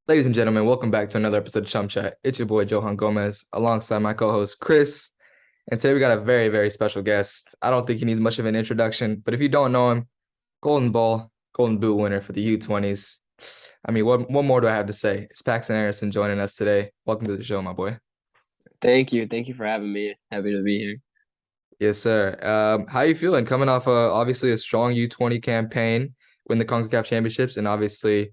Ladies and gentlemen, welcome back to another episode of ChumChat. It's your boy Johan Gomez alongside my co-host Chris. And today we got a very, very special guest. I don't think he needs much of an introduction, but if you don't know him, Golden Ball, Golden Boot winner for the U20s. I mean, what more do I have to say? It's Paxten Aaronson joining us today. Welcome to the show, my boy. Thank you. Thank you for having me. Happy to be here. Yes, sir. How you feeling coming off obviously a strong U20 campaign, win the CONCACAF championships, and obviously,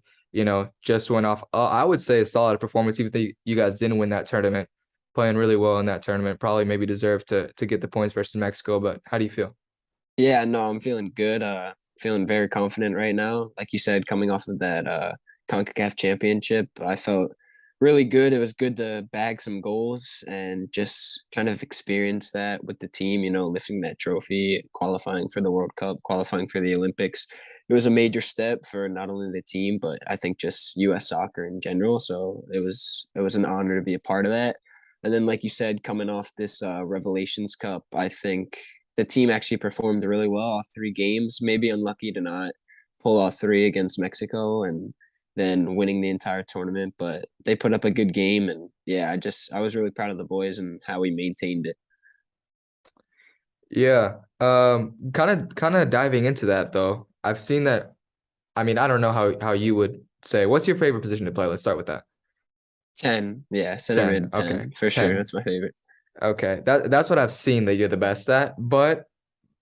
just went off, I would say a solid performance, even though you guys didn't win that tournament, playing really well in that tournament, probably maybe deserved to get the points versus Mexico, but how do you feel? Yeah, no, I'm feeling good. Feeling very confident right now. Like you said, coming off of that CONCACAF championship, I felt really good. It was good to bag some goals and just kind of experience that with the team, lifting that trophy, qualifying for the World Cup, qualifying for the Olympics. It was a major step for not only the team, but I think just US soccer in general. So it was an honor to be a part of that. And then, like you said, coming off this Revelations Cup, I think the team actually performed really well all three games. Maybe unlucky to not pull all three against Mexico and then winning the entire tournament, but they put up a good game. And yeah, I was really proud of the boys and how we maintained it. Yeah. Kind of diving into that though. I've seen that. I mean, I don't know how you would say. What's your favorite position to play? Let's start with that. 10, yeah, center 10. mid Okay. 10 for sure. 10. That's my favorite. Okay. That's what I've seen that you're the best at. But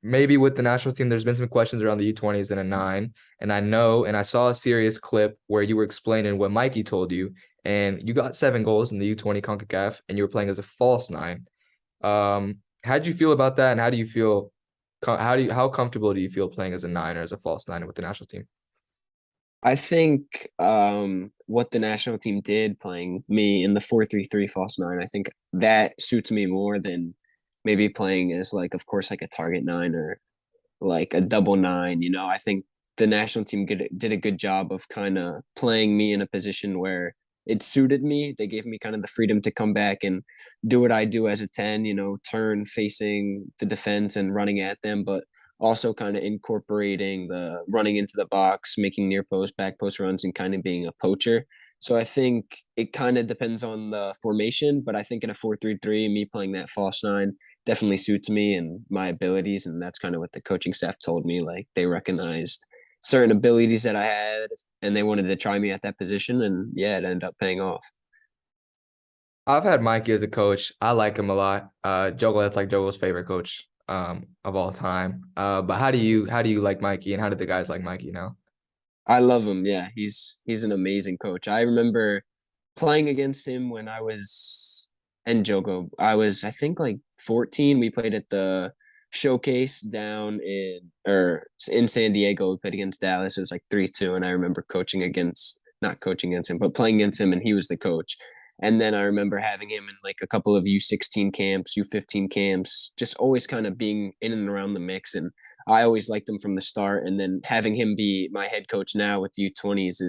maybe with the national team, there's been some questions around the U20s and a nine. And I know, and I saw a serious clip where you were explaining what Mikey told you, and you got 7 goals in the U20 CONCACAF, and you were playing as a false nine. How do you feel about that? And how do you feel? How comfortable do you feel playing as a nine or as a false nine with the national team? I think what the national team did playing me in the 4-3-3 false nine, I think that suits me more than maybe playing as like, of course, like a target nine or like a double nine. I think the national team did a good job of kind of playing me in a position where it suited me. They gave me kind of the freedom to come back and do what I do as a 10, turn facing the defense and running at them, but also kind of incorporating the running into the box, making near post, back post runs, and kind of being a poacher. So I think it kind of depends on the formation, but I think in a 4-3-3, me playing that false nine definitely suits me and my abilities. And that's kind of what the coaching staff told me. Like they recognized certain abilities that I had and they wanted to try me at that position. And yeah, it ended up paying off. I've had Mikey as a coach. I like him a lot. Jogo, that's like Jogo's favorite coach of all time. But how do you like Mikey, and how did the guys like Mikey now? I love him. Yeah, he's an amazing coach. I remember playing against him when I was and Jogo. I think like 14. We played at the showcase down in San Diego. We played against Dallas. It was like 3-2, and I remember not coaching against him, but playing against him, and he was the coach. And then I remember having him in like a couple of U16 camps, U15 camps, just always kind of being in and around the mix. And I always liked him from the start. And then having him be my head coach now with U20s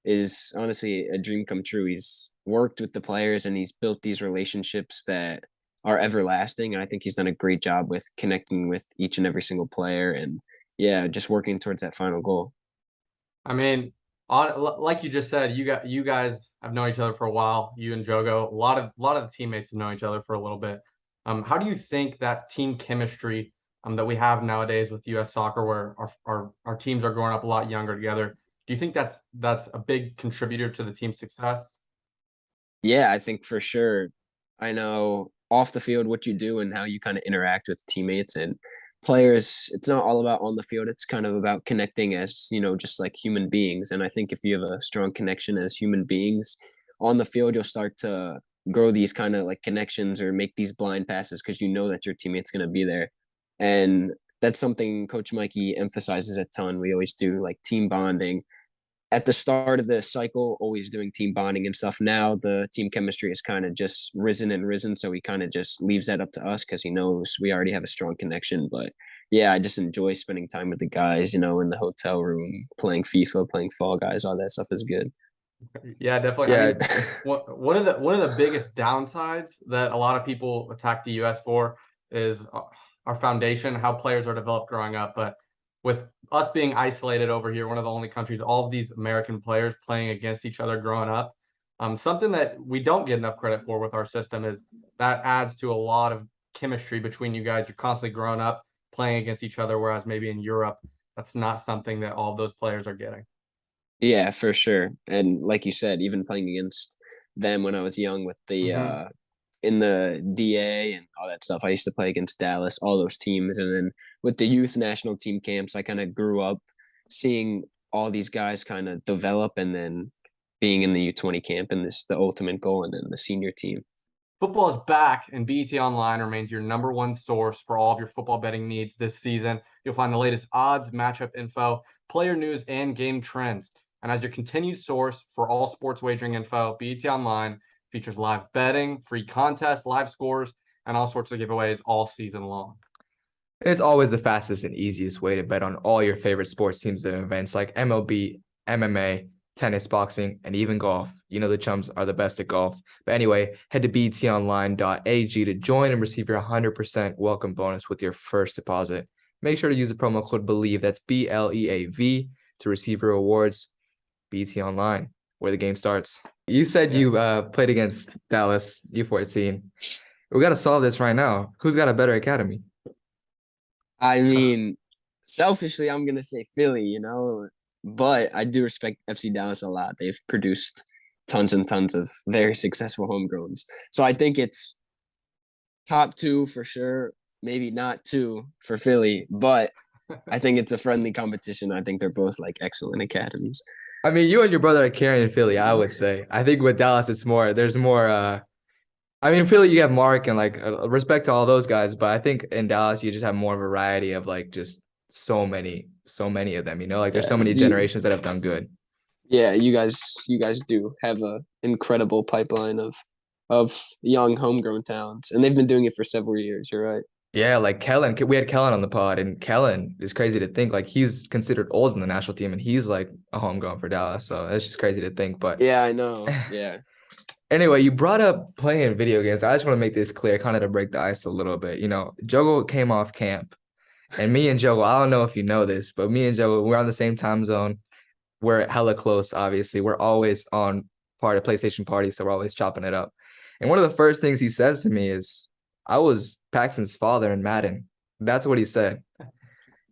is honestly a dream come true. He's worked with the players and he's built these relationships that are everlasting. And I think he's done a great job with connecting with each and every single player and yeah, just working towards that final goal. I mean, like you just said, you guys have known each other for a while. You and Jogo, a lot of the teammates have known each other for a little bit. How do you think that team chemistry that we have nowadays with U.S. soccer, where our teams are growing up a lot younger together? Do you think that's a big contributor to the team's success? Yeah, I think for sure. I know off the field what you do and how you kind of interact with teammates and players. It's not all about on the field. It's kind of about connecting as, just like human beings. And I think if you have a strong connection as human beings on the field, you'll start to grow these kind of like connections or make these blind passes because you know that your teammate's going to be there. And that's something Coach Mikey emphasizes a ton. We always do like team bonding at the start of the cycle, always doing team bonding and stuff. Now the team chemistry has kind of just risen and risen. So he kind of just leaves that up to us because he knows we already have a strong connection. But yeah, I just enjoy spending time with the guys, in the hotel room, playing FIFA, playing Fall Guys, all that stuff is good. Yeah, definitely. I Yeah, mean, one of the biggest downsides that a lot of people attack the U.S. for is our foundation, how players are developed growing up. But with us being isolated over here, one of the only countries, all of these American players playing against each other growing up. Something that we don't get enough credit for with our system is that adds to a lot of chemistry between you guys. You're constantly growing up playing against each other, whereas maybe in Europe, that's not something that all of those players are getting. Yeah, for sure. And like you said, even playing against them when I was young with the in the DA and all that stuff. I used to play against Dallas, all those teams, and then with the youth national team camps, I kind of grew up seeing all these guys kind of develop, and then being in the U20 camp and the ultimate goal, and then the senior team. Football is back, and BET Online remains your #1 source for all of your football betting needs this season. You'll find the latest odds, matchup info, player news, and game trends. And as your continued source for all sports wagering info, BET Online features live betting, free contests, live scores, and all sorts of giveaways all season long. It's always the fastest and easiest way to bet on all your favorite sports teams and events like MLB, MMA, tennis, boxing, and even golf. You know the Chums are the best at golf. But anyway, head to betonline.ag to join and receive your 100% welcome bonus with your first deposit. Make sure to use the promo code BELIEVE, that's BLEAV, to receive your rewards. BT Online, where the game starts. You said you played against Dallas U14. We got to solve this right now. Who's got a better academy? I mean, selfishly, I'm going to say Philly, you know, but I do respect FC Dallas a lot. They've produced tons and tons of very successful homegrowns. So I think it's top 2 for sure, maybe not 2 for Philly, but I think it's a friendly competition. I think they're both like excellent academies. I mean, you and your brother are carrying Philly, I would say. I think with Dallas, there's more. I mean, Philly, you have Mark and like respect to all those guys, but I think in Dallas, you just have more variety of like just so many of them, you know, like there's so many generations that have done good. Yeah, you guys do have a incredible pipeline of young homegrown talents, and they've been doing it for several years. You're right. Yeah, like Kellen, we had Kellen on the pod, and Kellen is crazy to think like he's considered old in the national team, and he's like a homegrown for Dallas. So it's just crazy to think. But yeah, I know. Yeah. Anyway, you brought up playing video games. I just want to make this clear, kind of to break the ice a little bit. You know, Jogo came off camp, and me and Jogo, I don't know if you know this, but me and Jogo, we're on the same time zone. We're hella close, obviously. We're always on part of PlayStation party, so we're always chopping it up. And one of the first things he says to me is, I was Paxton's father in Madden. That's what he said.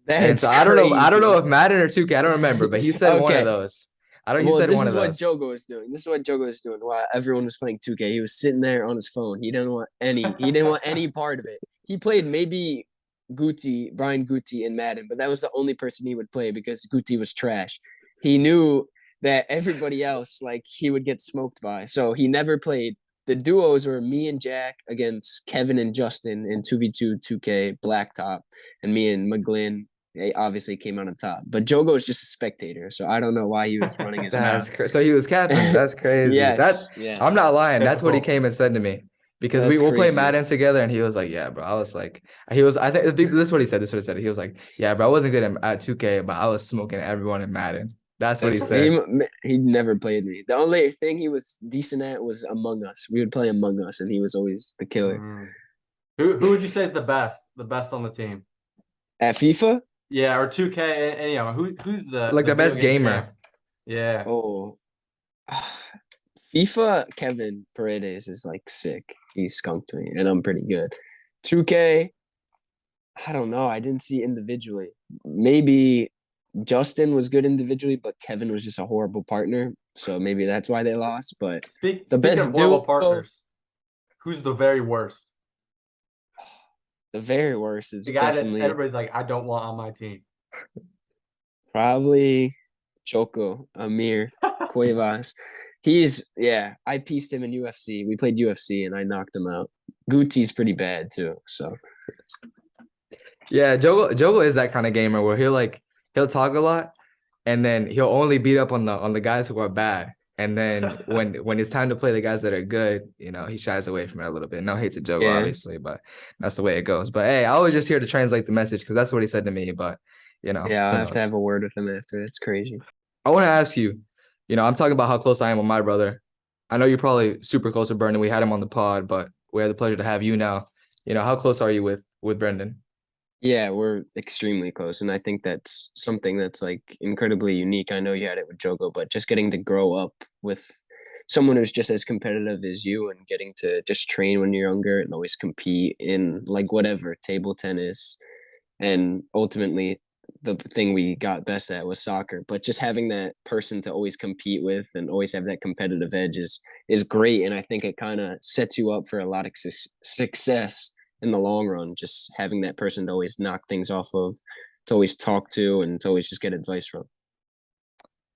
And so I don't know if Madden or 2K, I don't remember, but he said one of those. He said one of those. This is what Jogo was doing. This is what Jogo was doing while everyone was playing 2K. He was sitting there on his phone. He didn't want any part of it. He played maybe Brian Guti in Madden, but that was the only person he would play because Guti was trash. He knew that everybody else, like, he would get smoked by. So he never played. The duos were me and Jack against Kevin and Justin in 2v2 2K Blacktop, and me and McGlynn. They obviously came out on top, but Jogo is just a spectator, so I don't know why he was running his mouth. So he was capping. That's crazy. Yes. I'm not lying. That's what he came and said to me because we'll play Madden together, and he was like, "Yeah, bro." I was like, I think this is what he said. He was like, "Yeah, bro, I wasn't good at 2K, but I was smoking everyone in Madden." That's what he said. He never played me. The only thing he was decent at was Among Us. We would play Among Us, and he was always the killer. Who would you say is the best on the team? At FIFA? Yeah, or 2K, and you know, who's the best gamer? Champ? Yeah. Oh. FIFA, Kevin Paredes is like sick. He skunked me, and I'm pretty good. 2K, I don't know. I didn't see individually. Maybe Justin was good individually, but Kevin was just a horrible partner. So maybe that's why they lost. But the best duo partners. Who's the very worst? The very worst is the guy definitely that everybody's like, I don't want on my team. Probably Choco, Amir, Cuevas. I pieced him in UFC. We played UFC and I knocked him out. Guti's pretty bad too. So yeah, Jogo is that kind of gamer where he'll talk a lot and then he'll only beat up on the guys who are bad. And then when it's time to play the guys that are good, you know, he shies away from it a little bit. No hate to Jogo, obviously, but that's the way it goes. But hey, I was just here to translate the message because that's what he said to me. But you know, yeah, I'll have to have a word with him after. It's crazy. I want to ask you, you know, I'm talking about how close I am with my brother. I know you're probably super close to Brenden. We had him on the pod, but we had the pleasure to have you now. You know, how close are you with Brenden? Yeah, we're extremely close, and I think that's something that's like incredibly unique. I know you had it with Jogo, but just getting to grow up with someone who's just as competitive as you and getting to just train when you're younger and always compete in like whatever, table tennis, and ultimately the thing we got best at was soccer. But just having that person to always compete with and always have that competitive edge is great, and I think it kind of sets you up for a lot of success in the long run. Just having that person to always knock things off of, to always talk to, and to always just get advice from.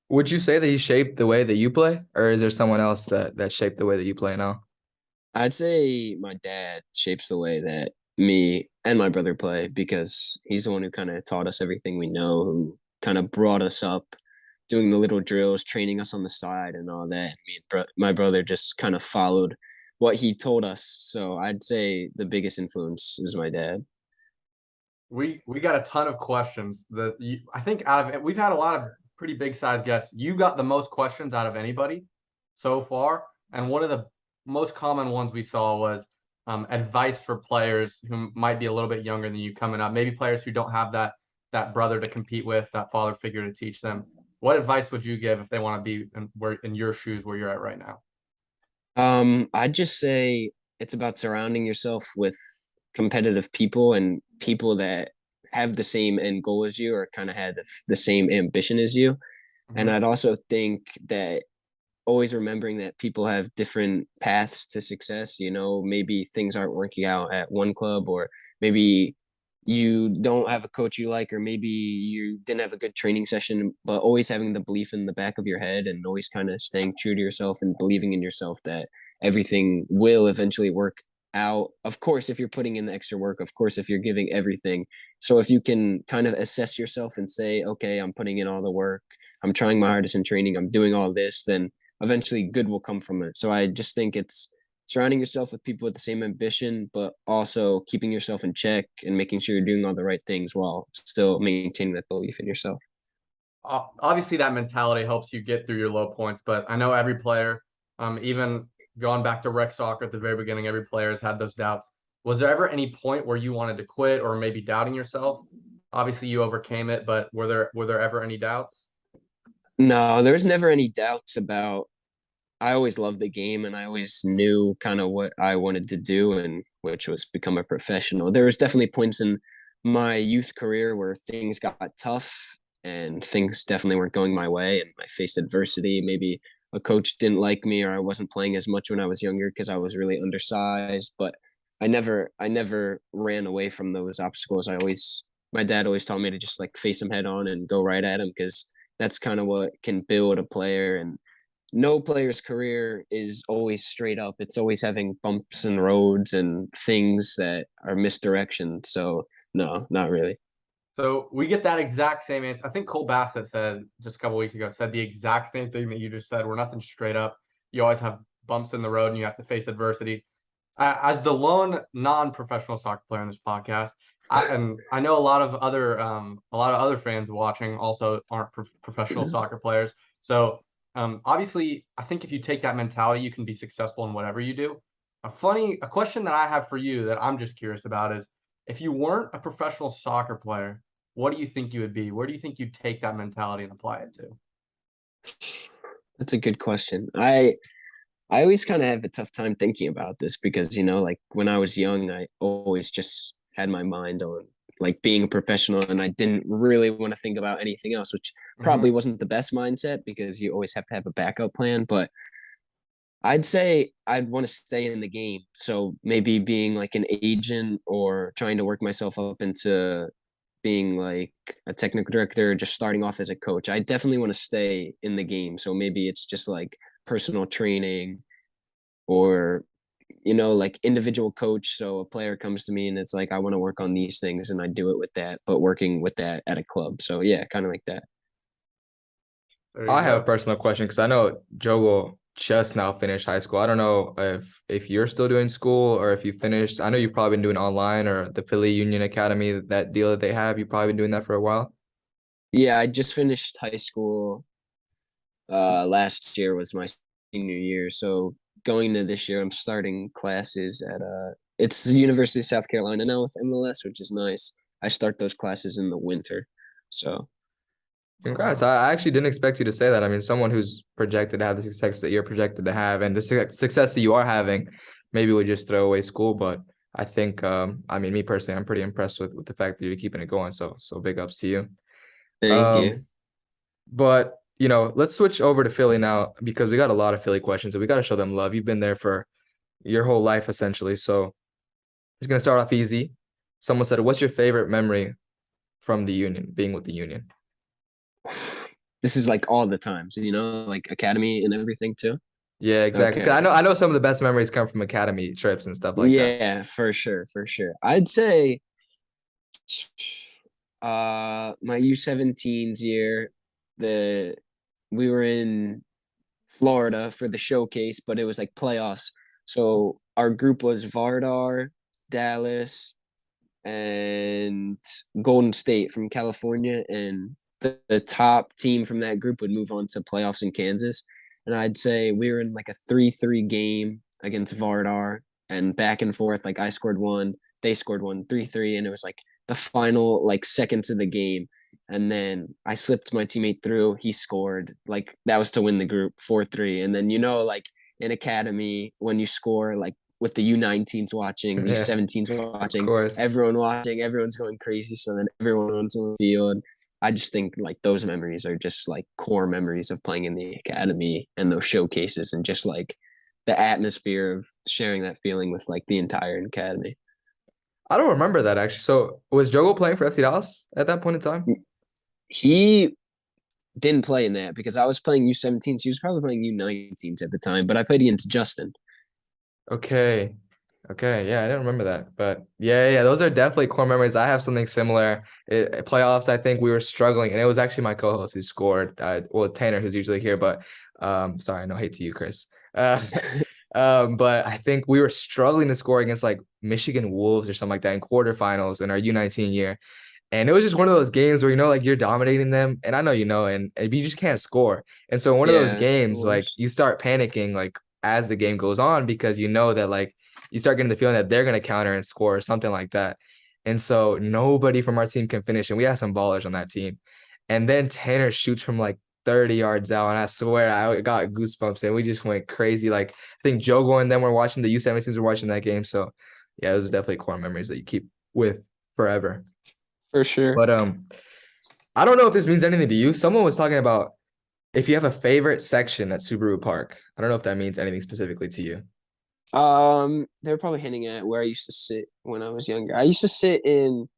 Would you say that he shaped the way that you play, or is there someone else that shaped the way that you play now? I'd say my dad shapes the way that me and my brother play, because he's the one who kind of taught us everything we know, who kind of brought us up doing the little drills, training us on the side and all that. My brother just kind of followed what he told us. So I'd say the biggest influence is my dad. We got a ton of questions. I think out of it, we've had a lot of pretty big size guests. You got the most questions out of anybody so far, and one of the most common ones we saw was advice for players who might be a little bit younger than you coming up. Maybe players who don't have that brother to compete with, that father figure to teach them. What advice would you give if they want to be in your shoes where you're at right now? I'd just say it's about surrounding yourself with competitive people and people that have the same end goal as you, or kind of had the same ambition as you. And Mhm. I'd also think that always remembering that people have different paths to success. Maybe things aren't working out at one club, or maybe you don't have a coach you like, or maybe you didn't have a good training session, but always having the belief in the back of your head and always kind of staying true to yourself and believing in yourself that everything will eventually work out. Of course, if you're putting in the extra work, of course, if you're giving everything. So if you can kind of assess yourself and say, okay, I'm putting in all the work, I'm trying my hardest in training, I'm doing all this, then eventually good will come from it. So I just think it's surrounding yourself with people with the same ambition, but also keeping yourself in check and making sure you're doing all the right things while still maintaining that belief in yourself. Obviously that mentality helps you get through your low points, but I know every player, even going back to rec soccer at the very beginning, every player has had those doubts. Was there ever any point where you wanted to quit or maybe doubting yourself? Obviously you overcame it, but were there ever any doubts? No, there's never any doubts about. I always loved the game, and I always knew kind of what I wanted to do, and which was become a professional. There was definitely points in my youth career where things got tough and things definitely weren't going my way, and I faced adversity. Maybe a coach didn't like me, or I wasn't playing as much when I was younger because I was really undersized, but I never ran away from those obstacles. My dad always taught me to just like face them head on and go right at them, because that's kind of what can build a player. And no player's career is always straight up. It's always having bumps and roads and things that are misdirection. So no, not really. So we get that exact same answer. I think Cole Bassett said just a couple weeks ago, said the exact same thing that you just said. We're nothing straight up. You always have bumps in the road and you have to face adversity. As the lone non-professional soccer player on this podcast, and I know a lot of other fans watching also aren't professional soccer players. So obviously, I think if you take that mentality, you can be successful in whatever you do. A question that I have for you that I'm just curious about is, if you weren't a professional soccer player, what do you think you would be? Where do you think you'd take that mentality and apply it to? That's a good question. I always kind of have a tough time thinking about this, because like when I was young, I always just had my mind on like being a professional, and I didn't really want to think about anything else, which Hmm. probably wasn't the best mindset, because you always have to have a backup plan. But I'd say I'd want to stay in the game. So maybe being like an agent, or trying to work myself up into being like a technical director, just starting off as a coach. I definitely want to stay in the game. So maybe it's just like personal training, or like individual coach. So a player comes to me and it's like, I want to work on these things, and I do it with that, but working with that at a club. So yeah, kind of like that. There you I have a go. personal question because I know Jogo just now finished high school. I don't know if you're still doing school or if you finished. I know you've probably been doing online or the Philly Union Academy, that deal that they have. You've probably been doing that for a while. Yeah, I just finished high school. Last year was my senior year. So going into this year, I'm starting classes at it's the University of South Carolina now with MLS, which is nice. I start those classes in the winter. So Congrats. I actually didn't expect you to say that. I mean, someone who's projected to have the success that you're projected to have and the success that you are having, maybe would just throw away school. But I think, I mean, me personally, I'm pretty impressed with the fact that you're keeping it going. So big ups to you. thank you. Um, but let's switch over to Philly now because we got a lot of Philly questions and we got to show them love. You've been there for your whole life essentially. So just gonna start off easy. Someone said, "What's your favorite memory from the Union, being with the Union?" This is like all the times, like academy and everything too. Yeah, exactly. 'Cause Okay. I know some of the best memories come from academy trips and stuff like that. Yeah, for sure, for sure. I'd say my U17s year, the we were in Florida for the showcase, but it was like playoffs. So our group was Vardar, Dallas, and Golden State from California, and the top team from that group would move on to playoffs in Kansas. And I'd say we were in like a 3-3 game against Vardar, and back and forth. Like I scored one, they scored one, 3-3, and it was like the final like seconds of the game. And then I slipped my teammate through. He scored. Like that was to win the group 4-3. And then like in academy when you score like with the U19s watching, Yeah, U17s of watching, course. everyone watching, everyone's going crazy. So then everyone's on the field. I just think like those memories are just like core memories of playing in the academy and those showcases and just like the atmosphere of sharing that feeling with like the entire academy. I don't remember that actually. So was Jogo playing for FC Dallas at that point in time? He didn't play in that because I was playing U17s. He was probably playing U19s at the time, but I played against Justin. Okay. Okay. Yeah, I didn't remember that. But yeah, those are definitely core memories. I have something similar. Playoffs, I think we were struggling, and it was actually my co-host who scored. Well, Tanner, who's usually here, but sorry, no hate to you, Chris. Uh, but I think we were struggling to score against like Michigan Wolves or something like that in quarterfinals in our U19 year. And it was just one of those games where like you're dominating them, and I know and you just can't score. And so one of those Yeah, the games, like worst. you start panicking like as the game goes on because you know that like you start getting the feeling that they're gonna counter and score or something like that. And so nobody from our team can finish, and we have some ballers on that team. And then Tanner shoots from like 30 yards out, and I swear I got goosebumps, and we just went crazy. Like I think Jogo and them were watching the U17s were watching that game. So yeah, those are definitely core memories that you keep with forever. For sure. But I don't know if this means anything to you. Someone was talking about if you have a favorite section at Subaru Park. I don't know if that means anything specifically to you. They're probably hinting at where I used to sit when I was younger. I used to sit in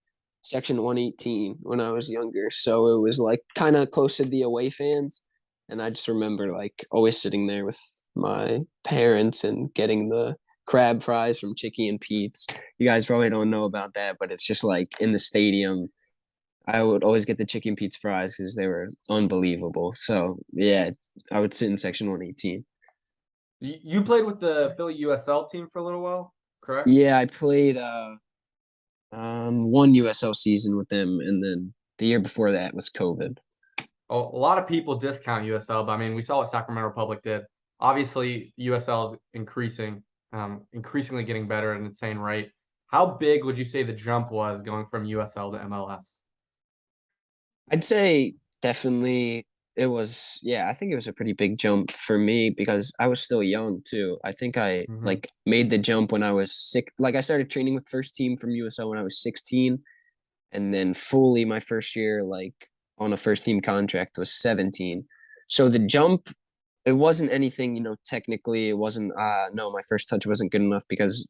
section 118 when I was younger, so it was like kind of close to the away fans, and I just remember like always sitting there with my parents and getting the crab fries from Chicky and Pete's. You guys probably don't know about that, but it's just like in the stadium. I would always get the chicken Pete's fries because they were unbelievable. So yeah, I would sit in section 118. You played with the Philly USL team for a little while, correct? Yeah, I played one USL season with them, and then the year before that was COVID. Oh, a lot of people discount USL, but I mean, we saw what Sacramento Republic did. Obviously, USL is increasing, increasingly getting better at an insane rate. How big would you say the jump was going from USL to MLS? I'd say definitely it was, yeah, I think it was a pretty big jump for me because I was still young too. I think I Mm-hmm. like made the jump when I was sick. Like I started training with first team from USL when I was 16, and then fully my first year like on a first team contract was 17. So the jump, it wasn't anything, technically it wasn't no, my first touch wasn't good enough because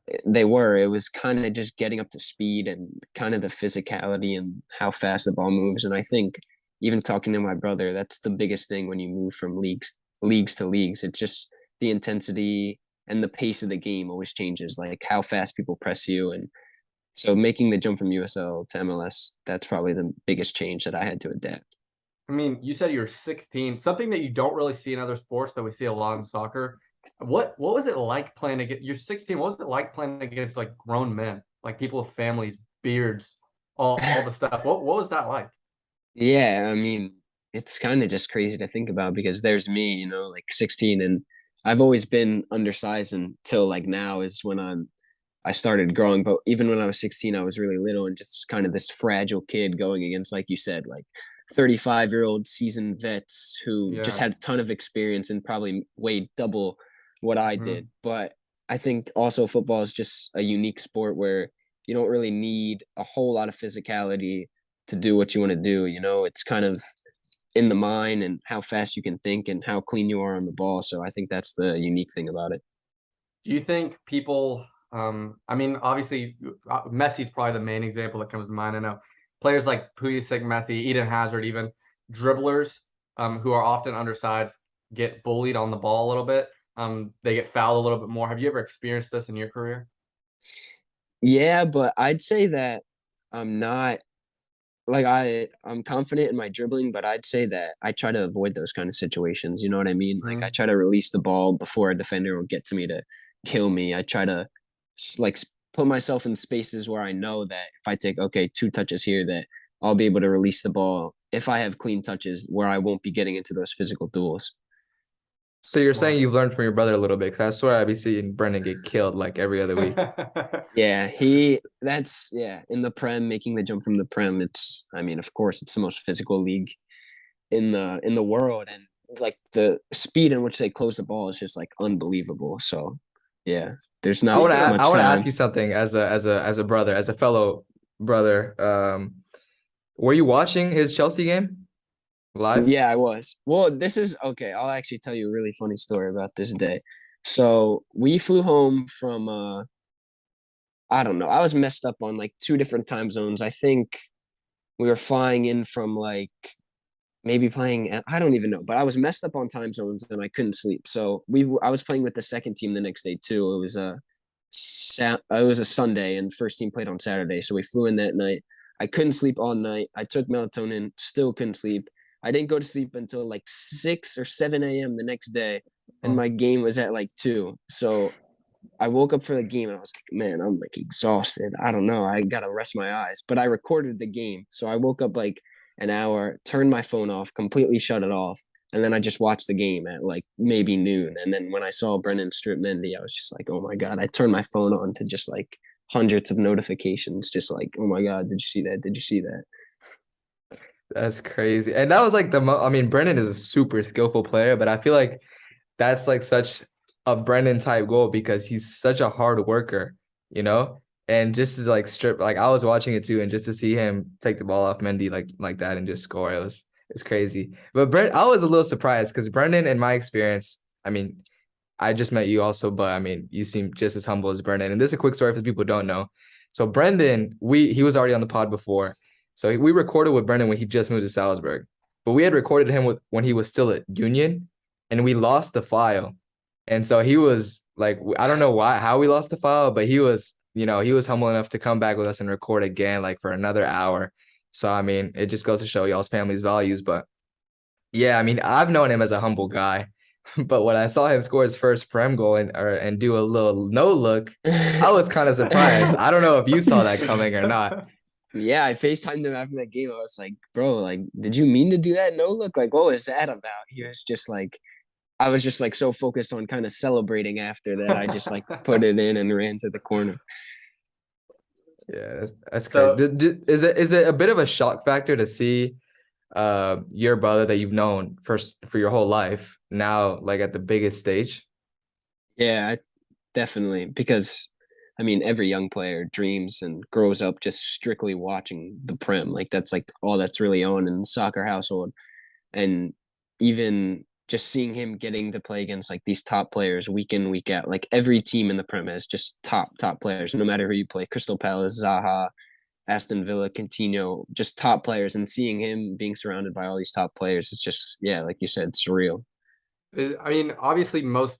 it was kind of just getting up to speed and kind of the physicality and how fast the ball moves. And I think even talking to my brother, that's the biggest thing when you move from leagues to leagues. It's just the intensity and the pace of the game always changes, like how fast people press you. And so making the jump from USL to MLS, that's probably the biggest change that I had to adapt. I mean, you said you were 16, something that you don't really see in other sports that we see a lot in soccer. What was it like playing against you're 16? What was it like playing against like grown men, like people with families, beards, all the stuff? What was that like? Yeah, I mean, it's kind of just crazy to think about because there's me, like 16, and I've always been undersized until like now is when I started growing. But even when I was 16, I was really little and just kind of this fragile kid going against, like you said, like 35-year-old seasoned vets who just Yeah. had a ton of experience and probably weighed double what I Mhm. did. But I think also football is just a unique sport where you don't really need a whole lot of physicality to do what you want to do. It's kind of in the mind and how fast you can think and how clean you are on the ball. So I think that's the unique thing about it. Do you think people, I mean, obviously, Messi's probably the main example that comes to mind. I know players like Pulisic, Messi, Eden Hazard, even dribblers, who are often undersized, get bullied on the ball a little bit. They get fouled a little bit more. Have you ever experienced this in your career? Yeah, but I'd say that I'm not like I'm confident in my dribbling, but I'd say that I try to avoid those kind of situations. You know what I mean? Like I Mhm. try to release the ball before a defender will get to me to kill me. I try to put myself in spaces where I know that if I take two touches here, that I'll be able to release the ball if I have clean touches where I won't be getting into those physical duels. So you're saying Wow. you've learned from your brother a little bit? 'Cause I swear I'd be seeing Brenden get killed like every other week. Yeah, in the Prem, making the jump from the Prem, I mean, of course, it's the most physical league in the world, and like the speed in which they close the ball is just like unbelievable. So yeah, there's not Speaking of, I much want to ask time. you something as a brother, as a fellow brother. Were you watching his Chelsea game live? Yeah, I was. Well, this is okay. I'll actually tell you a really funny story about this day. So we flew home from I don't know. I was messed up on like two different time zones. I think we were flying in from like maybe playing I don't even know, but I was messed up on time zones and I couldn't sleep. So I was playing with the second team the next day too. It was a Sunday and first team played on Saturday. So we flew in that night. I couldn't sleep all night. I took melatonin, still couldn't sleep. I didn't go to sleep until like 6 or 7 a.m. the next day, and Oh, my game was at like 2. So I woke up for the game and I was like, man, I'm like exhausted. I don't know. I gotta rest my eyes. But I recorded the game. So I woke up like an hour, turned my phone off, completely shut it off. And then I just watched the game at like maybe noon. And then when I saw Brendan strip Mendy, I was just like, oh my God. I turned my phone on to just like hundreds of notifications, just like, oh my God, did you see that? Did you see that? that's crazy. And that was like I mean, Brenden is a super skillful player, but I feel like that's like such a Brenden type goal because he's such a hard worker, you know? And just to like strip, like I was watching it too, and just to see him take the ball off Mendy like that and just score, it's crazy. But I was a little surprised because Brenden, in my experience, I mean, I just met you also, but I mean, you seem just as humble as Brenden. And this is a quick story for people who don't know. So Brenden, he was already on the pod before. So we recorded with Brenden when he just moved to Salzburg. But we had recorded him when he was still at Union, and we lost the file. And so he was like, I don't know how we lost the file, but he was humble enough to come back with us and record again, like for another hour. So I mean, it just goes to show y'all's family's values. But yeah, I mean, I've known him as a humble guy. But when I saw him score his first Prem goal and do a little no look, I was kind of surprised. I don't know if you saw that coming or not. Yeah, I FaceTimed him after that game. I was like, bro, like, did you mean to do that? No look? Like, what was that about? He was just like, I was just like so focused on kind of celebrating after that. I just like put it in and ran to the corner. Yeah, that's crazy. So Is it a bit of a shock factor to see your brother that you've known for your whole life now like at the biggest stage? Yeah, definitely. Because I mean, every young player dreams and grows up just strictly watching the Prem. Like that's like all that's really on in the soccer household. And even just seeing him getting to play against like these top players week in, week out, like every team in the Prem is just top players, no matter who you play. Crystal Palace, Zaha, Aston Villa, Coutinho, just top players. And seeing him being surrounded by all these top players, it's just, yeah, like you said, surreal. I mean, obviously most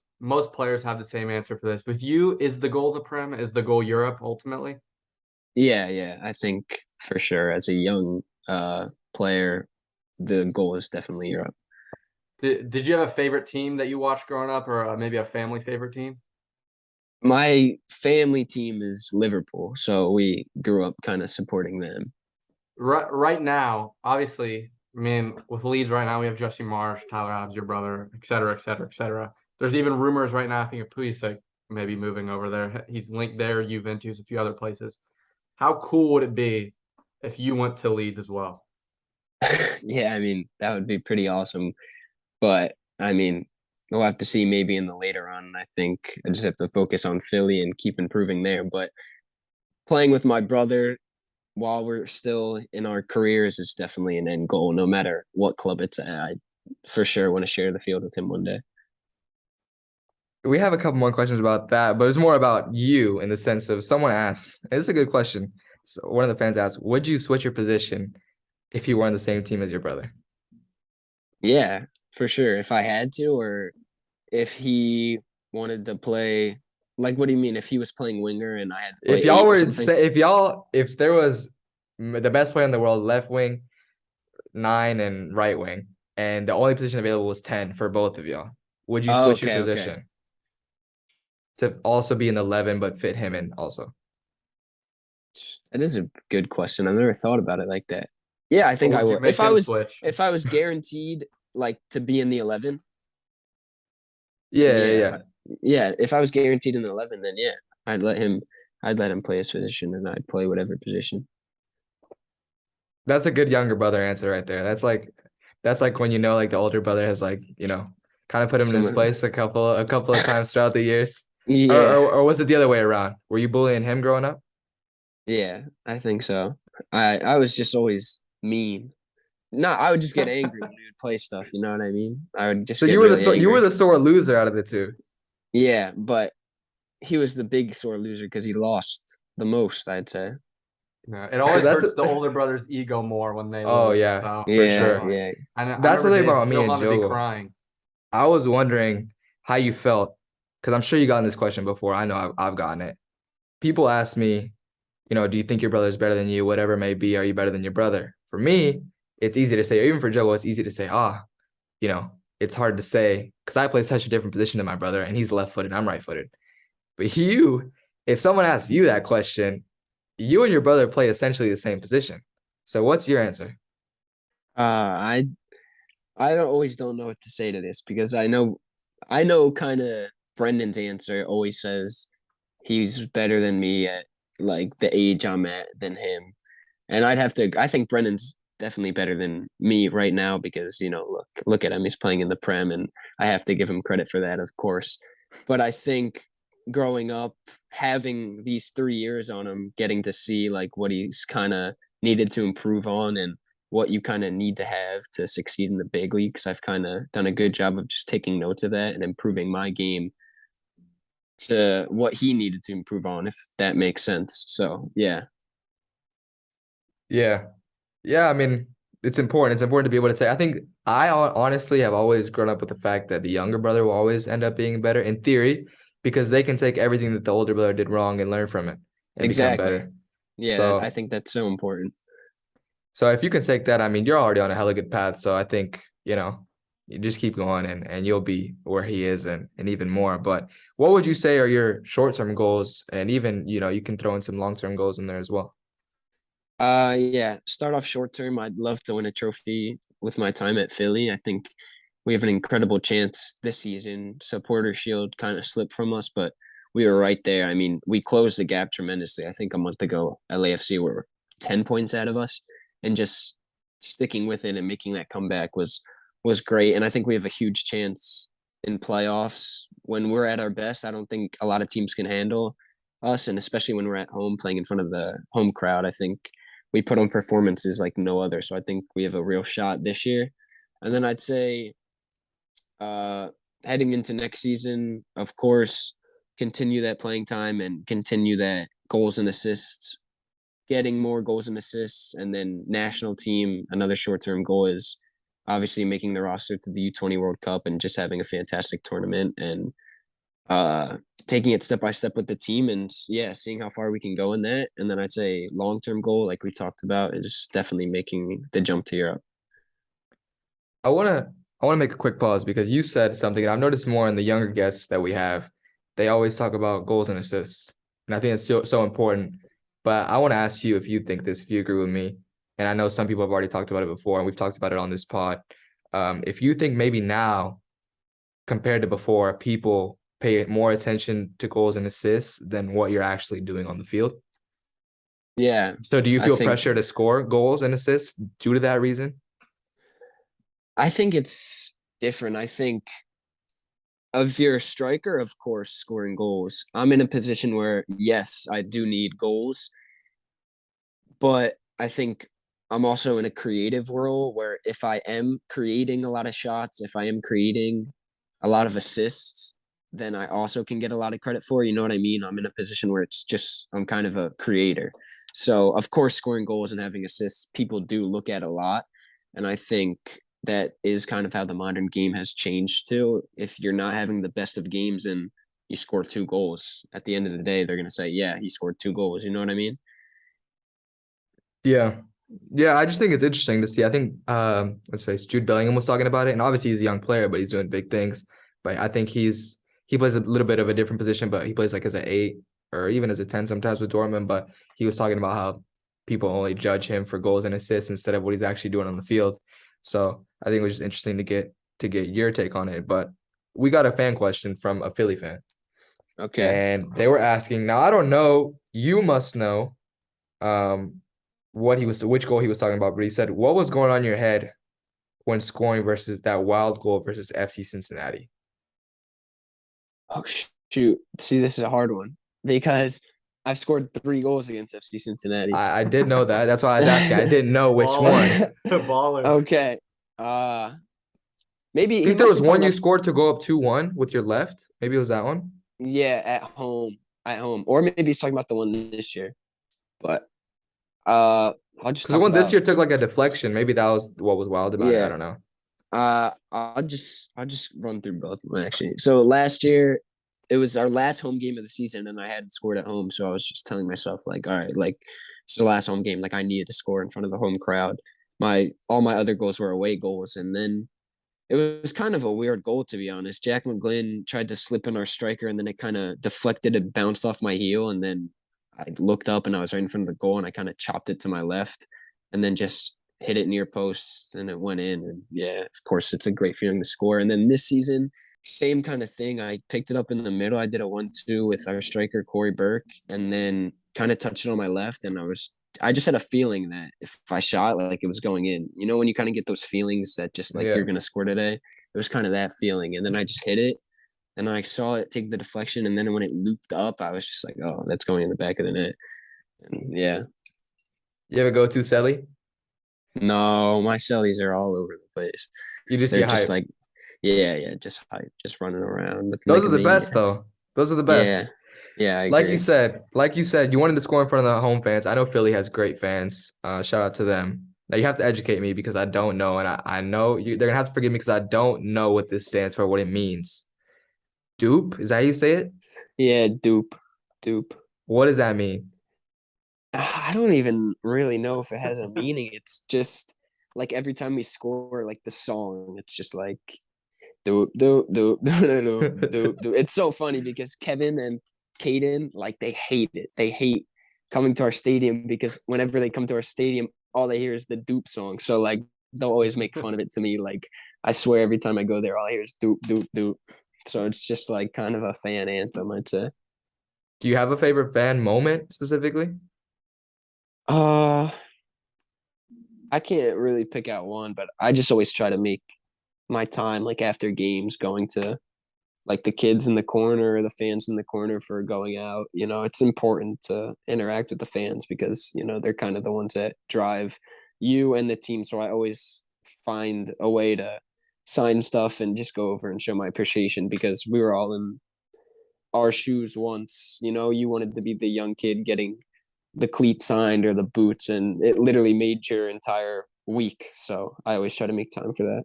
players have the same answer for this. With you, is the goal the Prem? Is the goal Europe ultimately? Yeah, I think for sure as a young player, the goal is definitely Europe. Did you have a favorite team that you watched growing up, or maybe a family favorite team? My family team is Liverpool, so we grew up kind of supporting them. Right now, obviously, I mean, with Leeds right now, we have Jesse Marsh, Tyler Adams, your brother, et cetera, et cetera, et cetera. There's even rumors right now, I think, of Pulisic. maybe moving over there. He's linked there, Juventus, a few other places. How cool would it be if you went to Leeds as well? Yeah, I mean, that would be pretty awesome. But I mean, we'll have to see maybe in the later on. I think I just have to focus on Philly and keep improving there. But playing with my brother while we're still in our careers is definitely an end goal, no matter what club it's at. I for sure want to share the field with him one day. We have a couple more questions about that, but it's more about you in the sense of someone asks, and it's a good question. So one of the fans asked, would you switch your position if you were on the same team as your brother? Yeah, for sure. If I had to, or if he wanted to play, like, what do you mean? If he was playing winger and I had to play If y'all eight or were to something? say, if there was the best player in the world, left wing, 9, and right wing, and the only position available was 10 for both of y'all, would you Oh, switch your okay, okay. position to also be an 11 but fit him in also? That is a good question. I've never thought about it like that. Yeah, I Or think I would you would. make him switch? If I was guaranteed like to be in the 11, then Yeah, yeah, yeah. yeah. Yeah, if I was guaranteed in the 11, then yeah, I'd let him I'd let him play his position and I'd play whatever position. That's a good younger brother answer right there. That's like when you know like the older brother has like, kind of put him in his Similar. place a couple of times throughout the years. Or, Yeah. or or was it the other way around? Were you bullying him growing up? Yeah, I think so. I was just always mean. No, I would just get angry when we would play stuff, you know what I mean? I would just So get you were the really so you were angry. the sore loser out of the two. Yeah, but he was the big sore loser because he lost the most, I'd say. Yeah, it So always that's hurts the older brother's ego more when they oh lose. yeah, So for Yeah, sure. definitely, yeah. I That's the remember thing days about me and Johan would be Jogo. crying. I was wondering how you felt because I'm sure you gotten this question before. I know I've gotten it. People ask me, do you think your brother's better than you? Whatever it may be, are you better than your brother? For me, it's easy to say, or even for Joe, it's easy to say, you know, it's hard to say because I play such a different position than my brother, and he's left-footed, I'm right-footed. But if someone asks you that question, you and your brother play essentially the same position. So what's your answer? Uh I don't know what to say to this because I know kind of Brendan's answer always says he's better than me at like the age I'm at than him. And I think Brendan's definitely better than me right now because, look at him. He's playing in the Prem and I have to give him credit for that, of course. But I think growing up, having these 3 years on him, getting to see like what he's kind of needed to improve on and what you kind of need to have to succeed in the big leagues. I've kind of done a good job of just taking notes of that and improving my game to what he needed to improve on, if that makes sense. So, yeah. Yeah. Yeah, I mean, it's important. It's important to be able to say. I think honestly have always grown up with the fact that the younger brother will always end up being better in theory because they can take everything that the older brother did wrong and learn from it and become Exactly. better. Yeah, I So, think that's so important. so if you can take that, I mean, you're already on a hella good path. So I think, you just keep going and you'll be where he is and even more. But what would you say are your short-term goals? And even, you can throw in some long-term goals in there as well. Yeah, start off short term. I'd love to win a trophy with my time at Philly. I think we have an incredible chance this season. Supporter Shield kind of slipped from us, but we were right there. I mean, we closed the gap tremendously. I think a month ago, LAFC were 10 points out of us, and just sticking with it and making that comeback was great. And I think we have a huge chance in playoffs when we're at our best. I don't think a lot of teams can handle us, and especially when we're at home playing in front of the home crowd. I think we put on performances like no other. So I think we have a real shot this year. And then I'd say uh heading into next season, of course, continue that playing time and continue that goals and assists, getting more goals and assists, and then national team, another short-term goal is obviously making the roster to the U20 World Cup and just having a fantastic tournament and uh taking it step by step with the team and yeah, seeing how far we can go in that. And then I'd say long-term goal, like we talked about, is definitely making the jump to Europe. I wanna I wanna make a quick pause because you said something, and I've noticed more in the younger guests that we have. They always talk about goals and assists, and I think it's so important. But I want to ask you if you think this, if you agree with me. And I know some people have already talked about it before, and we've talked about it on this pod. If you think maybe now compared to before, people pay more attention to goals and assists than what you're actually doing on the field. Yeah, So do you I feel think pressure to score goals and assists due to that reason? I think it's different. I think if you're a striker, of course, scoring goals. I'm in a position where yes, I do need goals, but I think I'm also in a creative role where if I am creating a lot of shots, if I am creating a lot of assists, then I also can get a lot of credit for. You know what I mean? I'm in a position where it's just I'm kind of a creator. So of course, scoring goals and having assists, people do look at a lot, and I think that is kind of how the modern game has changed too. If you're not having the best of games and you score 2 goals, at the end of the day, they're gonna say, "Yeah, he scored 2 goals." You know what I mean? Yeah. Yeah, I just think it's interesting to see. I think let's face Jude Bellingham was talking about it, and obviously he's a young player, but he's doing big things. But I think he plays a little bit of a different position, but he plays like as an 8 or even as a 10 sometimes with Dortmund. But he was talking about how people only judge him for goals and assists instead of what he's actually doing on the field. So I think it was just interesting to get your take on it. But we got a fan question from a Philly fan, Okay. and they were asking. Now I don't know. You must know. Which goal he was talking about, but he said, what was going on in your head when scoring versus that wild goal versus FC Cincinnati? Oh shoot! See, this is a hard one because I've scored 3 goals against FC Cincinnati. I did know that. That's why I was asking. I didn't know which one. Baller. Baller. Okay. Maybe I he think there must was be talking one you about scored to go up 2-1 with your left. Maybe it was that one. yeah at home, or maybe he's talking about the one this year. But uh, I'll just Because the talk one this about year took like a deflection. Maybe that was what was wild about it. I yeah. don't know. I'll just run through both of them actually. So last year, it was our last home game of the season, and I hadn't scored at home. So I was just telling myself like, all right, like it's the last home game. Like I needed to score in front of the home crowd. All my other goals were away goals, and then it was kind of a weird goal to be honest. Jack McGlynn tried to slip in our striker, and then it kind of deflected. It bounced off my heel, and then I looked up, and I was right in front of the goal, and I kind of chopped it to my left, and then just hit it near posts, and it went in. And yeah, of course, it's a great feeling to score. And then this season, same kind of thing. I picked it up in the middle. I did a 1-2 with our striker Corey Burke, and then kind of touched it on my left, and I just had a feeling that if I shot, like it was going in. You know, when you kind of get those feelings that just like Yeah. you're gonna score today. It was kind of that feeling, and then I just hit it, and I saw it take the deflection, and then when it looped up, I was just like, oh, that's going in the back of the net. And yeah, You ever go to Selly? no, my cellies are all over the place. You just They're get just hyped. like, yeah, just hype, just running around, looking Those like are a the maniac. best though. Those are the best. Yeah, yeah, I Like you agree. said, you wanted to score in front of the home fans. I know Philly has great fans. Shout out to them. Now you have to educate me because I don't know, and I know they're gonna have to forgive me because I don't know what this stands for, what it means. DOOP, is that how you say it? Yeah, dupe. What does that mean? I don't even really know if it has a meaning. It's just like every time we score, like the song, it's just like doop doop doop doop doop doop doop. It's so funny because Kevin and Caden, like they hate it. They hate coming to our stadium because whenever they come to our stadium, all they hear is the Doop song. So like they'll always make fun of it to me. Like I swear every time I go there, all I hear is doop doop doop. So it's just like kind of a fan anthem, I'd say. Do you have a favorite fan moment specifically? Uh I can't really pick out one, but I just always try to make my time like after games going to like the kids in the corner or the fans in the corner for going out. You know, it's important to interact with the fans because, you know, they're kind of the ones that drive you and the team. So I always find a way to sign stuff and just go over and show my appreciation because we were all in our shoes once. You know, you wanted to be the young kid getting the cleats signed or the boots, and it literally made your entire week. So I always try to make time for that.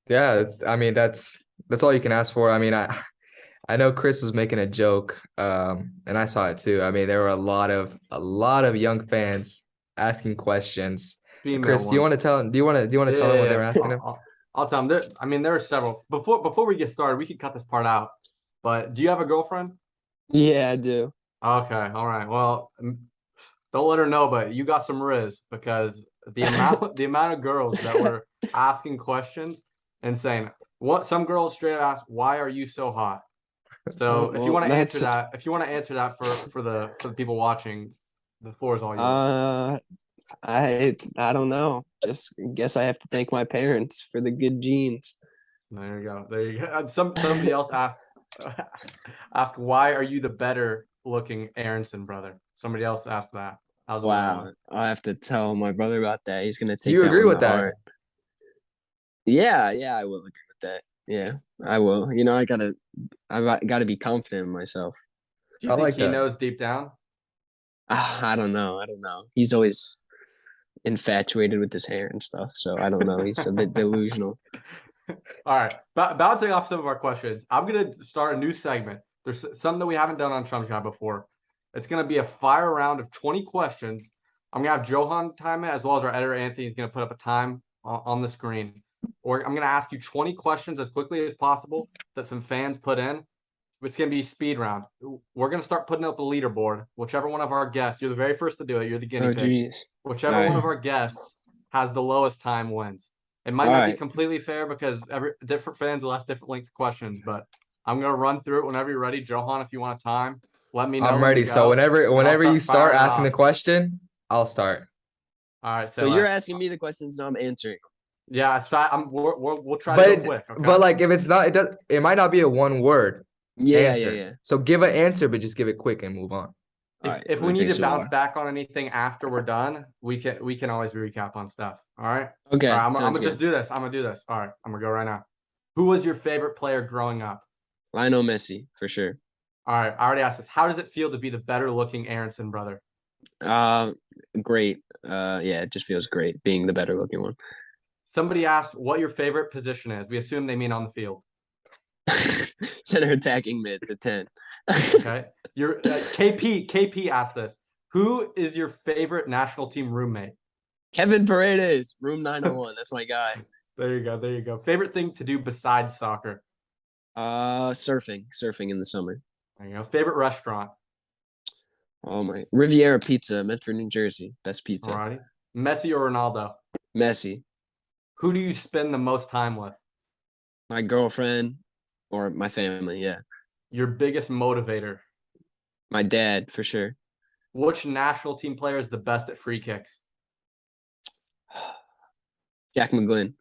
Yeah, I mean that's all you can ask for. I mean, I know Chris was making a joke, and I saw it too. I mean, there were a lot of young fans asking questions. Female Chris, do you want to ones. tell him? Do you want to Yeah, tell him yeah, what they yeah. were asking him? I'll tell them. I mean, there are several. Before we get started, we could cut this part out. But do you have a girlfriend? Yeah, I do. Okay, all right. Well, don't let her know, but you got some riz because the amount of girls that were asking questions and saying, What some girls straight up ask, why are you so hot? So if you Well, want to answer that's that, for the people watching, the floor is all yours. I don't know. Just guess I have to thank my parents for the good genes. There you go. There you go. Somebody else asked ask why are you the better looking Aaronson brother? Somebody else asked that. That was another Wow, one. I'll have to tell my brother about that. He's gonna Do take you that agree one with to that? heart. Yeah, I will agree with that. Yeah, I will. I gotta be confident in myself. Do you I think like he that. knows deep down? I don't know. I don't know. He's always infatuated with his hair and stuff, so I don't know. He's a bit delusional. All right. Bouncing off some of our questions, I'm going to start a new segment. There's something that we haven't done on ChumChat before. It's going to be a fire round of 20 questions. I'm going to have Johan time it, as well as our editor, Anthony, is going to put up a time on the screen. Or I'm going to ask you 20 questions as quickly as possible that some fans put in. It's going to be speed round. We're going to start putting up the leaderboard. Whichever one of our guests, you're the very first to do it. You're the guinea Oh, pig. jeez. Whichever All one right. of our guests has the lowest time wins. It might All not be right. completely fair because different fans will ask different length questions, but I'm gonna run through it whenever you're ready. Johan, if you want time, let me know I'm when to ready. So go, whenever and I'll whenever you start start firing it asking the off. question, I'll start. All right, So so you're asking me the questions, now I'm answering. yeah, it's fine. We'll try to But go it, quick. Okay. but like if it's not, it might not be a one word Yeah, yeah, answer. yeah. So give an answer, but just give it quick and move on. All If right. if I'm we gonna need take to some bounce water. back on anything after we're done, we can always recap on stuff. All right. Okay, All right. I'm sounds gonna just good. do this. I'm gonna do this. All right. I'm gonna go right now. Who was your favorite player growing up? Lionel Messi for sure. All right. I already asked this. How does it feel to be the better looking Aaronson brother? Uh, Great. Yeah, it just feels great being the better looking one. Somebody asked what your favorite position is. We assume they mean on the field. Center attacking mid, the 10. Okay. Your KP asked this. Who is your favorite national team roommate? Kevin Paredes, room 901. That's my guy. There you go. There you go. Favorite thing to do besides soccer? Surfing in the summer. There you go. Favorite restaurant? Oh my, Riviera Pizza, Medford, New Jersey. Best pizza. Alrighty. Messi or Ronaldo? Messi, Who do you spend the most time with? my girlfriend or my family. Yeah, Your biggest motivator? my dad for sure. Which national team player is the best at free kicks? Jack McGlynn.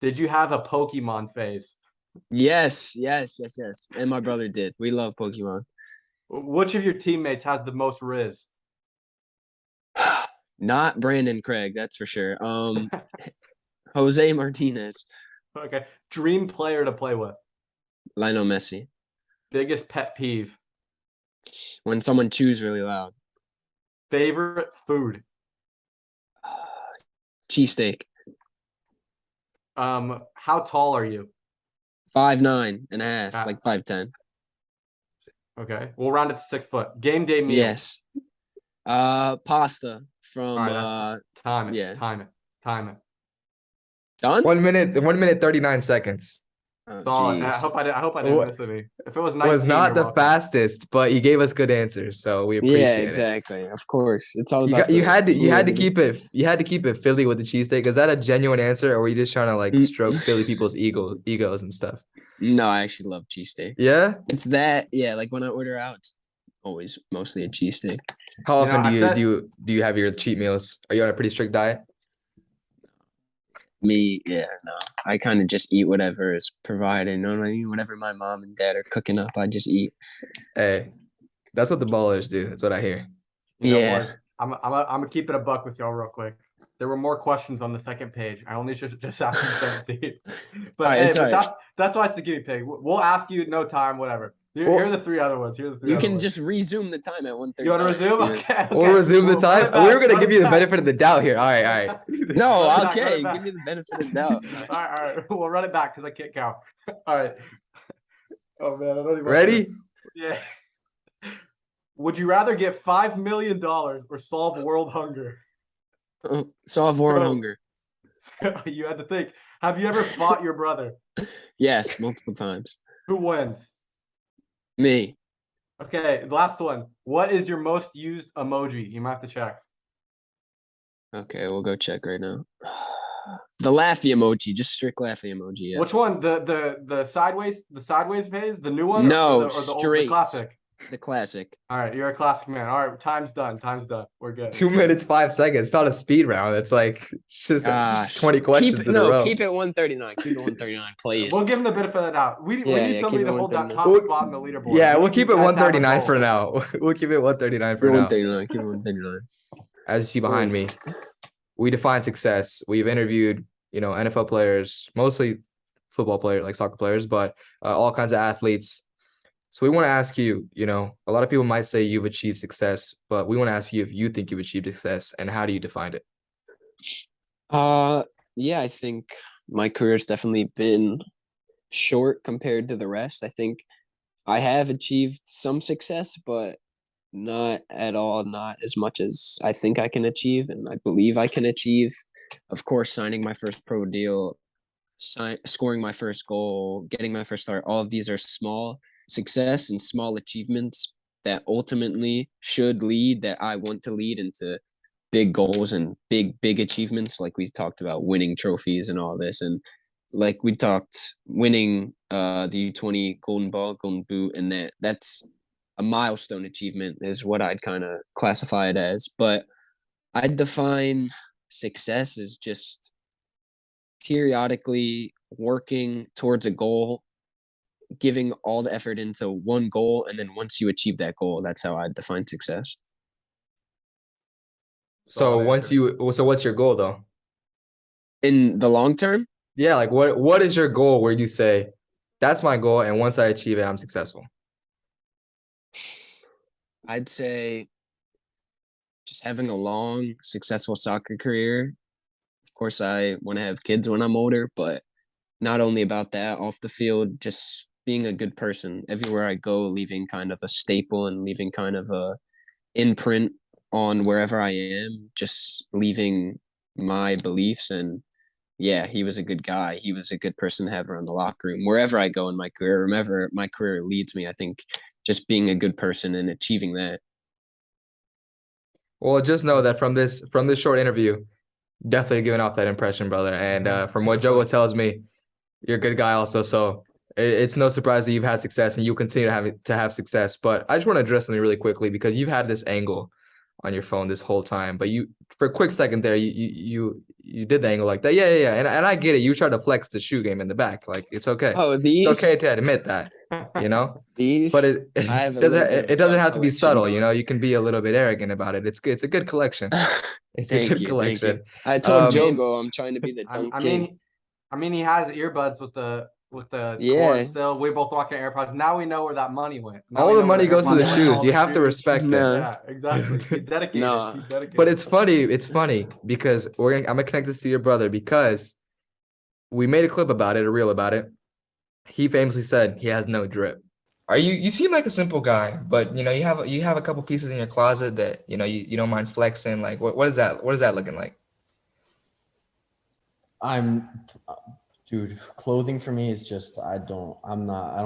Did you have a Pokemon phase? Yes. And my brother did. We love Pokemon. Which of your teammates has the most Riz? Not Brandon Craig, that's for sure. Jose Martinez, Okay. Dream player to play with? Lionel Messi. Biggest pet peeve? When someone chews really loud. Favorite food? Cheesesteak. How tall are you? 5'9.5", Ah, like 5'10". okay. We'll round it to 6 foot. Game day meal. Yes. Pasta All from right, that's time it. yeah. Time it. Time it. Done? 1 minute 39 seconds. Oh, Solid. I jeez. hope I didn't Wa- miss any. If it was 19, Was not you're the welcome. fastest, but he gave us good answers, so we Yeah, appreciate it. exactly. Of course. It's all You about got you the had to fluidity. you had to keep it Philly with the cheesesteak. Is that a genuine answer, or were you just trying to like Mm, stroke Philly people's egos and stuff? No, I actually love cheesesteaks. Yeah. It's that, yeah, like when I order out, it's always mostly a cheesesteak. How often I said do you have your cheat meals? Are you on a pretty strict diet? Me, yeah, no. I kind of just eat whatever is provided, you know what I mean? Whatever my mom and dad are cooking up, I just eat. Hey, that's what the ballers do. That's what I hear. Yeah. boys, I'm gonna keep it a buck with y'all real quick. There were more questions on the second page. I only just asked you 17. But Alright, hey, it's but alright. that's why it's the guinea pig. We'll ask you no time, whatever. Here Well, are the three other ones. Here are the three You other can ones. just resume the time at You want to 1:39 resume? if you Okay, we'll okay. resume the We'll run time. it back, We were gonna run give it you the back. benefit of the doubt here. All right, all right. No, Run it back, okay. run it back. Give me the benefit of the doubt. All right. We'll run it back because I can't count. All right. Oh man, I don't even. Ready? Yeah. Would you rather get $5 million or solve world hunger? Solve war and Bro, hunger. you had to think. Have you ever fought your brother? Yes, multiple times. Who wins? Me. Okay, the last one. What is your most used emoji? You might have to check. Okay, we'll go check right now. The laughy emoji, just strict laughy emoji. Yeah. Which one? The sideways phase, the new one, No, or the straight. classic? The classic. All right, you're a classic man. All right, time's done. We're good. 2 minutes, 5 seconds. It's not a speed round. It's like just 20 questions in a row. Keep it 139. Keep it 139, please. We'll give him the benefit of the doubt. We need somebody to hold that top spot in the leaderboard. Yeah, we'll keep it 139 for now. We'll keep it 139 for now. 139. Keep it 139. As you see behind me, we define success. We've interviewed, NFL players, mostly football players, like soccer players, but all kinds of athletes. So we want to ask you, a lot of people might say you've achieved success, but we want to ask you if you think you've achieved success and how do you define it? Yeah, I think my career's definitely been short compared to the rest. I think I have achieved some success, but not at all, not as much as I think I can achieve and I believe I can achieve. Of course, signing my first pro deal, scoring my first goal, getting my first start, all of these are small success and small achievements that ultimately should lead, that I want to lead into big goals and big achievements, like we talked about winning trophies and all this, and like we talked winning the U20 golden ball, golden boot, and that's a milestone achievement is what I'd kind of classify it as. But I'd define success as just periodically working towards a goal, giving all the effort into one goal, and then once you achieve that goal, that's how I define success. So what's your goal though? In the long term? Yeah, like what is your goal where you say, that's my goal, and once I achieve it, I'm successful? I'd say just having a long, successful soccer career. Of course, I want to have kids when I'm older, but not only about that, off the field, just being a good person everywhere I go, leaving kind of a staple and leaving kind of a imprint on wherever I am, just leaving my beliefs. And yeah, he was a good guy. He was a good person to have around the locker room. Wherever I go in my career, wherever my career leads me, I think just being a good person and achieving that. Well, just know that from this short interview, definitely giving off that impression, brother. And from what Jogo tells me, you're a good guy also. So it's no surprise that you've had success and you continue to have success. But I just want to address something really quickly because you've had this angle on your phone this whole time. But you, for a quick second there, you did the angle like that. Yeah. And I get it. You tried to flex the shoe game in the back. Like, it's okay. Oh, these? It's okay to admit that, These? But it doesn't have to be subtle, You can be a little bit arrogant about it. It's a good collection. It's a good collection. Thank you. I told Jogo I'm trying to be the dunk king. I mean, he has earbuds with the Yeah. cord still. We both rocking AirPods. Now we know where that money went. All the money goes to the shoes. You have to respect it. Yeah, exactly. He's dedicated. No. He's dedicated. But it's funny because I'm gonna connect this to your brother because we made a clip about it, a reel about it. He famously said he has no drip. You seem like a simple guy, but you have a couple pieces in your closet that you don't mind flexing. Like what is that looking like? Dude, clothing for me is just I don't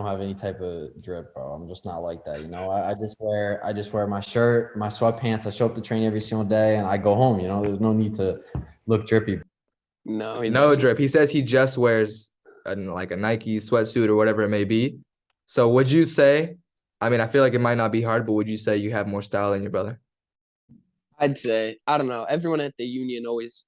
have any type of drip, bro. I'm just not like that, I just wear my shirt, my sweatpants. I show up to train every single day and I go home, There's no need to look drippy. No drip. He says he just wears like a Nike sweatsuit or whatever it may be. So would you say, I mean, I feel like it might not be hard, but would you say you have more style than your brother? I'd say, I don't know. Everyone at the union always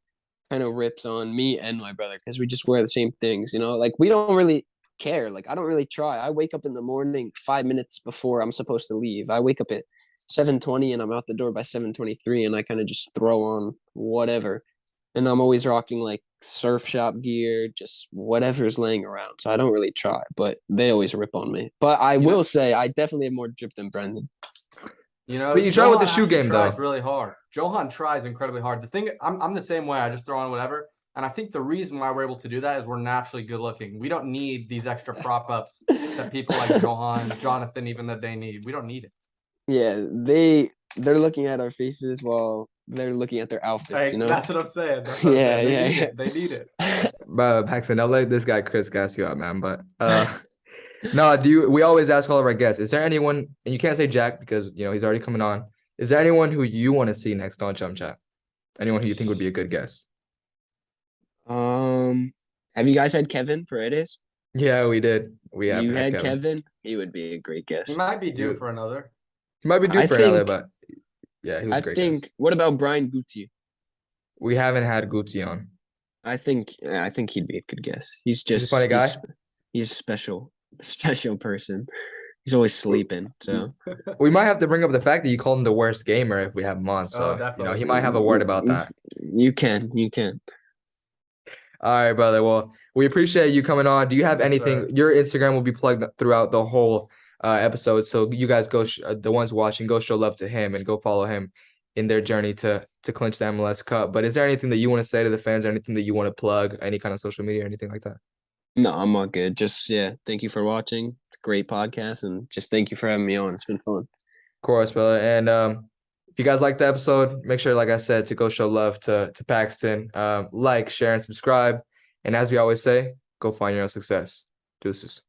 kind of rips on me and my brother because we just wear the same things, Like, we don't really care. Like, I don't really try. I wake up in the morning 5 minutes before I'm supposed to leave. I wake up at 7:20 and I'm out the door by 7:23 and I kind of just throw on whatever. And I'm always rocking like surf shop gear, just whatever's laying around. So I don't really try, but they always rip on me. But I will say I definitely have more drip than Brenden. But you try with the shoe game though. Tries really hard. Johan tries incredibly hard. The thing, I'm the same way. I just throw on whatever. And I think the reason why we're able to do that is we're naturally good looking. We don't need these extra prop ups that people like Johan, Jonathan, even that they need. We don't need it. Yeah, they're looking at our faces while they're looking at their outfits, That's what I'm saying. They need it. But Paxten, I'll let this guy Chris gas you out, man. But no, we always ask all of our guests, is there anyone, and you can't say Jack because he's already coming on. Is there anyone who you want to see next on ChumChat? Anyone who you think would be a good guest? Have you guys had Kevin Paredes? Yeah, we did. We have You had had Kevin. Kevin? He would be a great He guess. might be due You- for another. He might be due I for another, think but yeah, he was I a great think guest. what about Brian Guti? We haven't had Gucci on. I think he'd be a good guess. He's He's a funny guy. he's special person. He's always sleeping. So We might have to bring up the fact that you called him the worst gamer if we have him on. So, definitely. he might have a word about that. you can. All right, brother. Well, we appreciate you coming on. Do you have Yes, anything? sir. Your Instagram will be plugged throughout the whole episode. So you guys go, the ones watching, go show love to him and go follow him in their journey to clinch the MLS Cup. But is there anything that you want to say to the fans or anything that you want to plug, any kind of social media or anything like that? No, I'm all good. Just thank you for watching. Great podcast, and just thank you for having me on. It's been fun. Of course, brother. And if you guys like the episode, make sure, like I said, to go show love to Paxten. Like, share, and subscribe. And as we always say, go find your own success. Deuces.